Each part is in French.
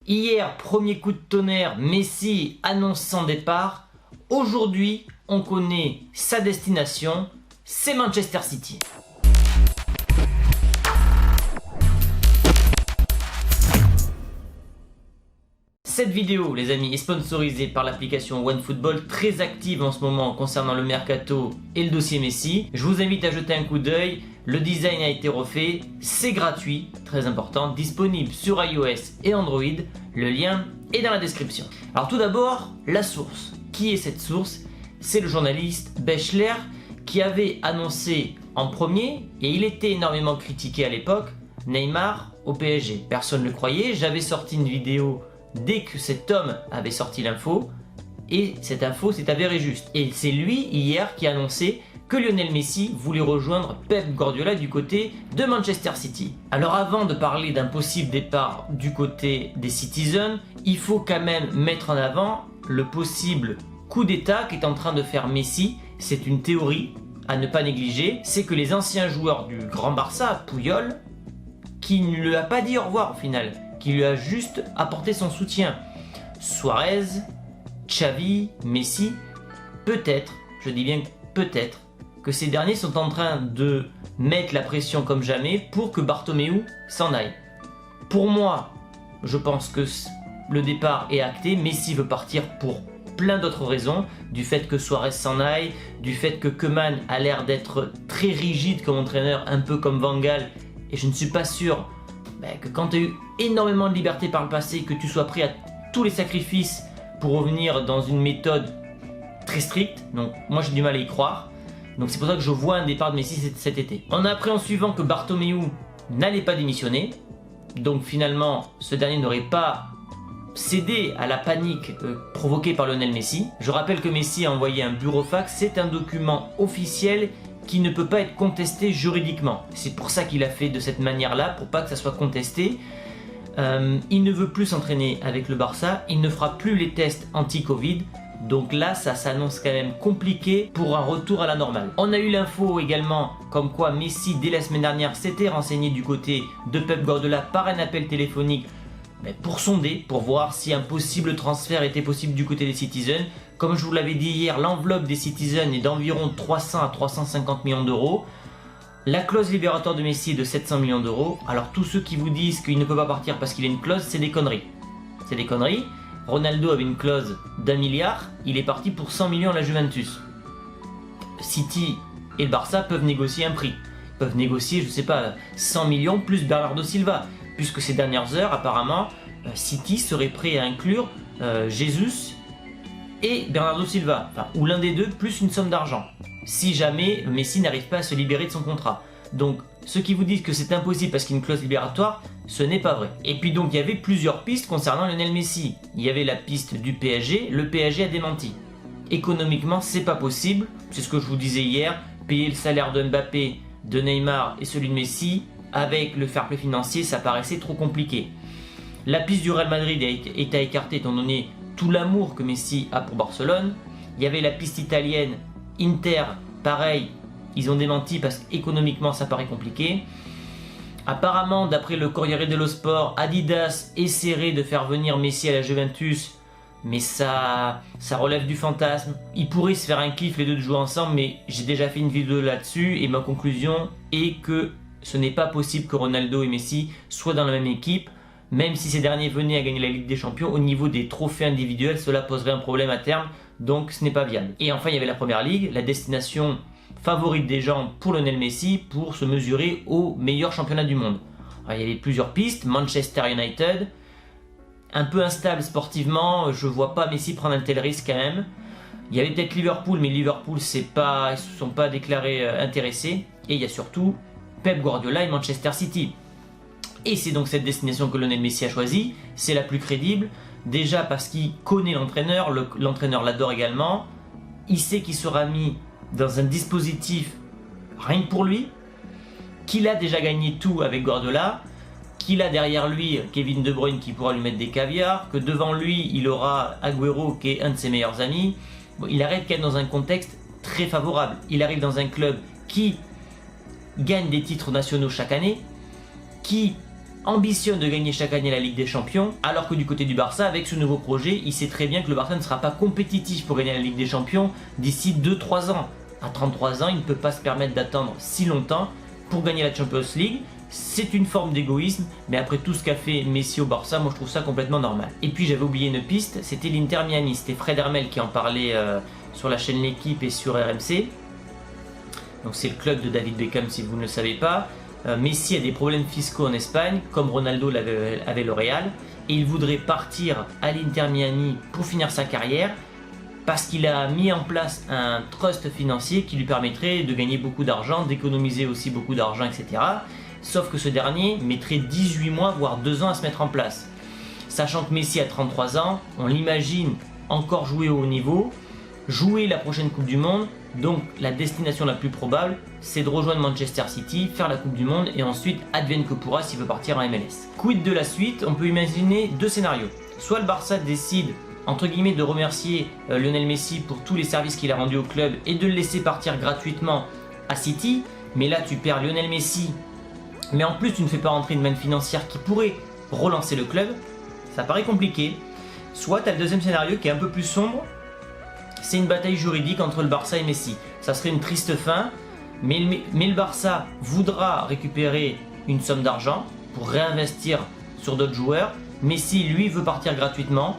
Hier, premier coup de tonnerre, Messi annonce son départ. Aujourd'hui, on connaît sa destination, c'est Manchester City. Cette vidéo, les amis, est sponsorisée par l'application OneFootball, très active en ce moment concernant le mercato et le dossier Messi. Je vous invite à jeter un coup d'œil. Le design a été refait, c'est gratuit, très important, disponible sur iOS et Android. Le lien est dans la description. Alors tout d'abord, la source. Qui est cette source? C'est le journaliste Bechler qui avait annoncé en premier, et il était énormément critiqué à l'époque, Neymar au PSG. Personne ne le croyait, j'avais sorti une vidéo dès que cet homme avait sorti l'info, et cette info s'est avérée juste. Et c'est lui, hier, qui a annoncé que Lionel Messi voulait rejoindre Pep Guardiola du côté de Manchester City. Alors avant de parler d'un possible départ du côté des Citizens, il faut quand même mettre en avant le possible coup d'état qu'est en train de faire Messi. C'est une théorie à ne pas négliger, c'est que les anciens joueurs du Grand Barça, Puyol, qui ne lui a pas dit au revoir au final, qui lui a juste apporté son soutien, Suarez, Xavi, Messi, peut-être, je dis bien peut-être, que ces derniers sont en train de mettre la pression comme jamais pour que Bartomeu s'en aille. Pour moi, je pense que le départ est acté. Messi veut partir pour plein d'autres raisons, du fait que Suarez s'en aille, du fait que Koeman a l'air d'être très rigide comme entraîneur, un peu comme Van Gaal, et je ne suis pas sûr que quand tu as eu énormément de liberté par le passé, que tu sois prêt à tous les sacrifices pour revenir dans une méthode très stricte. Donc moi j'ai du mal à y croire. Donc c'est pour ça que je vois un départ de Messi cet été. On a appris en suivant que Bartomeu n'allait pas démissionner. Donc finalement ce dernier n'aurait pas cédé à la panique provoquée par Lionel Messi. Je rappelle que Messi a envoyé un burofax. C'est un document officiel qui ne peut pas être contesté juridiquement. C'est pour ça qu'il a fait de cette manière-là, pour pas que ça soit contesté. Il ne veut plus s'entraîner avec le Barça, il ne fera plus les tests anti-Covid. Donc là, ça s'annonce quand même compliqué pour un retour à la normale. On a eu l'info également comme quoi Messi, dès la semaine dernière, s'était renseigné du côté de Pep Guardiola par un appel téléphonique pour sonder, pour voir si un possible transfert était possible du côté des Citizens. Comme je vous l'avais dit hier, l'enveloppe des Citizens est d'environ 300 à 350 millions d'euros. La clause libératoire de Messi est de 700 millions d'euros. Alors tous ceux qui vous disent qu'il ne peut pas partir parce qu'il a une clause, c'est des conneries. C'est des conneries. Ronaldo avait une clause d'1 milliard, il est parti pour 100 millions à la Juventus. City et le Barça peuvent négocier un prix. Ils peuvent négocier, je sais pas, 100 millions plus Bernardo Silva. Puisque ces dernières heures, apparemment, City serait prêt à inclure Jesus et Bernardo Silva. Enfin, ou l'un des deux, plus une somme d'argent. Si jamais Messi n'arrive pas à se libérer de son contrat. Donc, ceux qui vous disent que c'est impossible parce qu'il y a une clause libératoire, ce n'est pas vrai. Et puis donc, il y avait plusieurs pistes concernant Lionel Messi. Il y avait la piste du PSG, le PSG a démenti. Économiquement, c'est pas possible. C'est ce que je vous disais hier. Payer le salaire de Mbappé, de Neymar et celui de Messi, avec le fair play financier, ça paraissait trop compliqué. La piste du Real Madrid est à écarter étant donné tout l'amour que Messi a pour Barcelone. Il y avait la piste italienne, Inter, pareil, ils ont démenti parce qu'économiquement ça paraît compliqué. Apparemment, d'après le Corriere dello Sport, Adidas essaierait de faire venir Messi à la Juventus, mais ça relève du fantasme. Ils pourraient se faire un kiff les deux de jouer ensemble, mais j'ai déjà fait une vidéo là-dessus et ma conclusion est que ce n'est pas possible que Ronaldo et Messi soient dans la même équipe. Même si ces derniers venaient à gagner la Ligue des Champions, au niveau des trophées individuels, cela poserait un problème à terme, donc ce n'est pas viable. Et enfin, il y avait la Première Ligue, la destination favorite des gens pour Lionel Messi pour se mesurer au meilleur championnat du monde. Alors, il y avait plusieurs pistes, Manchester United, un peu instable sportivement, je ne vois pas Messi prendre un tel risque quand même. Il y avait peut-être Liverpool, mais Liverpool, ils ne se sont pas déclarés intéressés. Et il y a surtout Pep Guardiola et Manchester City. Et c'est donc cette destination que Lionel Messi a choisie, c'est la plus crédible, déjà parce qu'il connaît l'entraîneur, l'entraîneur l'adore également, il sait qu'il sera mis dans un dispositif rien que pour lui, qu'il a déjà gagné tout avec Guardiola, qu'il a derrière lui Kevin De Bruyne qui pourra lui mettre des caviars, que devant lui il aura Agüero qui est un de ses meilleurs amis. Bon, il arrive quand même dans un contexte très favorable, il arrive dans un club qui gagne des titres nationaux chaque année, qui ambitionne de gagner chaque année la Ligue des Champions, alors que du côté du Barça, avec ce nouveau projet, il sait très bien que le Barça ne sera pas compétitif pour gagner la Ligue des Champions d'ici 2-3 ans. À 33 ans, il ne peut pas se permettre d'attendre si longtemps pour gagner la Champions League. C'est une forme d'égoïsme, mais après tout ce qu'a fait Messi au Barça, moi je trouve ça complètement normal. Et puis j'avais oublié une piste, c'était l'Inter Miami, c'était Fred Hermel qui en parlait sur la chaîne L'équipe et sur RMC. Donc c'est le club de David Beckham si vous ne le savez pas. Messi a des problèmes fiscaux en Espagne, comme Ronaldo l'avait avec le Real, et il voudrait partir à l'Inter Miami pour finir sa carrière, parce qu'il a mis en place un trust financier qui lui permettrait de gagner beaucoup d'argent, d'économiser aussi beaucoup d'argent, etc. Sauf que ce dernier mettrait 18 mois, voire 2 ans à se mettre en place. Sachant que Messi a 33 ans, on l'imagine encore jouer au haut niveau, jouer la prochaine Coupe du Monde, donc la destination la plus probable, c'est de rejoindre Manchester City, faire la Coupe du Monde et ensuite advienne que pourra s'il veut partir en MLS. Quid de la suite? On peut imaginer 2 scénarios. Soit le Barça décide entre guillemets de remercier Lionel Messi pour tous les services qu'il a rendus au club et de le laisser partir gratuitement à City, mais là tu perds Lionel Messi, mais en plus tu ne fais pas rentrer une manne financière qui pourrait relancer le club, ça paraît compliqué. Soit tu as le deuxième scénario qui est un peu plus sombre, c'est une bataille juridique entre le Barça et Messi. Ça serait une triste fin, mais le Barça voudra récupérer une somme d'argent pour réinvestir sur d'autres joueurs. Messi lui veut partir gratuitement.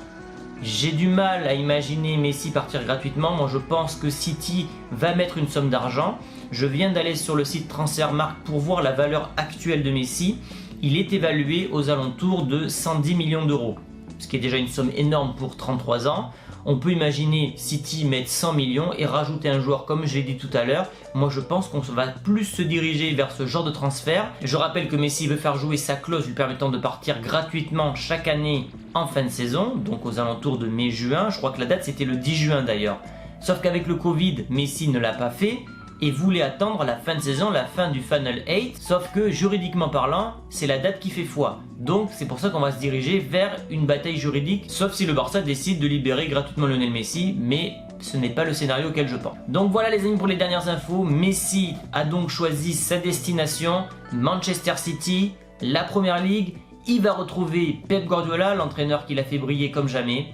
J'ai du mal à imaginer Messi partir gratuitement. Moi je pense que City va mettre une somme d'argent. Je viens d'aller sur le site Transfermarkt pour voir la valeur actuelle de Messi. Il est évalué aux alentours de 110 millions d'euros, ce qui est déjà une somme énorme pour 33 ans. On peut imaginer City mettre 100 millions et rajouter un joueur comme je l'ai dit tout à l'heure. Moi je pense qu'on va plus se diriger vers ce genre de transfert. Je rappelle que Messi veut faire jouer sa clause lui permettant de partir gratuitement chaque année en fin de saison, donc aux alentours de mai-juin. Je crois que la date c'était le 10 juin d'ailleurs. Sauf qu'avec le Covid, Messi ne l'a pas fait et voulait attendre la fin de saison, la fin du Final 8, sauf que juridiquement parlant, c'est la date qui fait foi. Donc c'est pour ça qu'on va se diriger vers une bataille juridique, sauf si le Barça décide de libérer gratuitement Lionel Messi, mais ce n'est pas le scénario auquel je pense. Donc voilà les amis pour les dernières infos. Messi a donc choisi sa destination, Manchester City, la Première Ligue. Il va retrouver Pep Guardiola, l'entraîneur qui l'a fait briller comme jamais.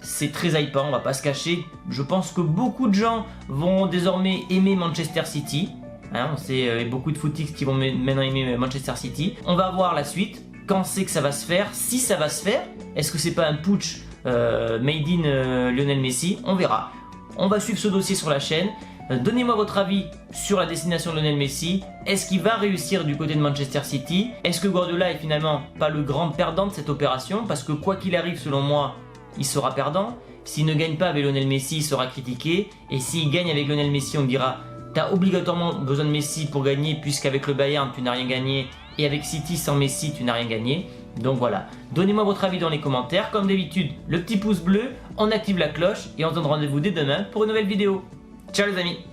C'est très hypant, on va pas se cacher. Je pense que beaucoup de gens vont désormais aimer Manchester City. On sait beaucoup de footix qui vont maintenant aimer Manchester City. On va voir la suite. Quand c'est que ça va se faire? Si ça va se faire, est-ce que c'est pas un putsch made in Lionel Messi? On verra. On va suivre ce dossier sur la chaîne. Donnez-moi votre avis sur la destination de Lionel Messi. Est-ce qu'il va réussir du côté de Manchester City? Est-ce que Guardiola est finalement pas le grand perdant de cette opération? Parce que quoi qu'il arrive, selon moi, il sera perdant. S'il ne gagne pas avec Lionel Messi, il sera critiqué. Et s'il gagne avec Lionel Messi, on dira t'as obligatoirement besoin de Messi pour gagner, puisqu'avec le Bayern tu n'as rien gagné et avec City sans Messi tu n'as rien gagné. Donc voilà, donnez-moi votre avis dans les commentaires. Comme d'habitude, le petit pouce bleu, on active la cloche et on se donne rendez-vous dès demain pour une nouvelle vidéo. Ciao les amis!